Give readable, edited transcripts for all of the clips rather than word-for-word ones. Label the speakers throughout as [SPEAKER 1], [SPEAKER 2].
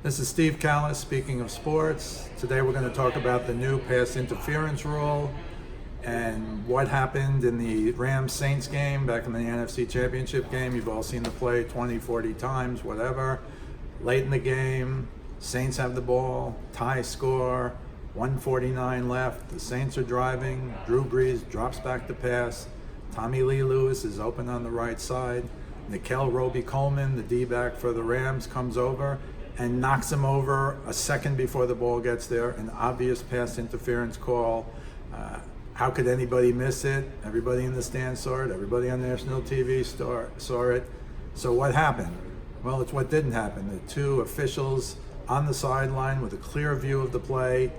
[SPEAKER 1] This is Steve Kallas, speaking of sports. Today we're going to talk about the new pass interference rule and what happened in the Rams-Saints game back in the NFC Championship game. You've all seen the play 20, 40 times, whatever. Late in the game, Saints have the ball, tie score, 1:49 left. The Saints are driving. Drew Brees drops back to pass. Tommy Lee Lewis is open on the right side. Nikel Roby-Coleman, the D-back for the Rams, comes over and knocks him over a second before the ball gets there. An obvious pass interference call. How could anybody miss it? Everybody in the stands saw it. Everybody on national TV saw it. So what happened? Well, it's what didn't happen. The two officials on the sideline with a clear view of the play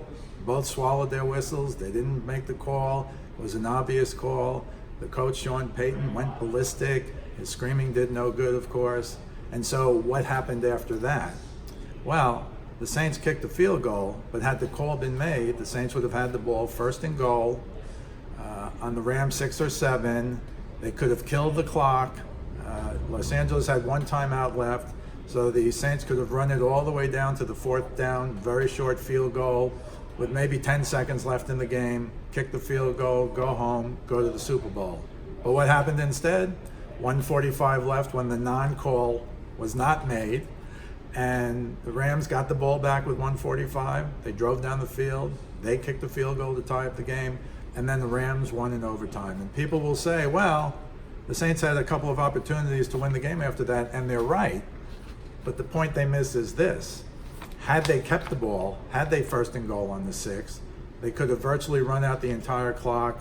[SPEAKER 1] both swallowed their whistles. They didn't make the call. It was an obvious call. The coach, Sean Payton, went ballistic. His screaming did no good, of course. And so what happened after that? Well, the Saints kicked a field goal, but had the call been made, the Saints would have had the ball first and goal on the Rams 6 or 7. They could have killed the clock. Los Angeles had one timeout left, so the Saints could have run it all the way down to the 4th down, very short field goal with maybe 10 seconds left in the game, kick the field goal, go home, go to the Super Bowl. But what happened instead? 1:45 left when the non-call was not made, and the Rams got the ball back with 1:45. They drove down the field. They kicked the field goal to tie up the game, and then the Rams won in overtime. And people will say, well, the Saints had a couple of opportunities to win the game after that, and they're right. But the point they miss is this. Had they kept the ball, had they first and goal on the 6th, they could have virtually run out the entire clock,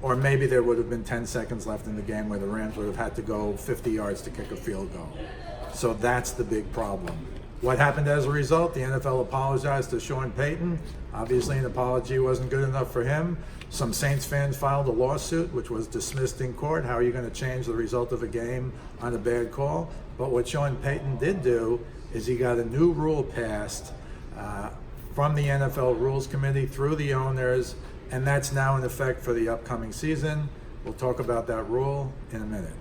[SPEAKER 1] or maybe there would have been 10 seconds left in the game where the Rams would have had to go 50 yards to kick a field goal. So that's the big problem. What happened as a result? The NFL apologized to Sean Payton. Obviously, an apology wasn't good enough for him. Some Saints fans filed a lawsuit, which was dismissed in court. How are you going to change the result of a game on a bad call? But what Sean Payton did do is he got a new rule passed from the NFL Rules Committee through the owners, and that's now in effect for the upcoming season. We'll talk about that rule in a minute.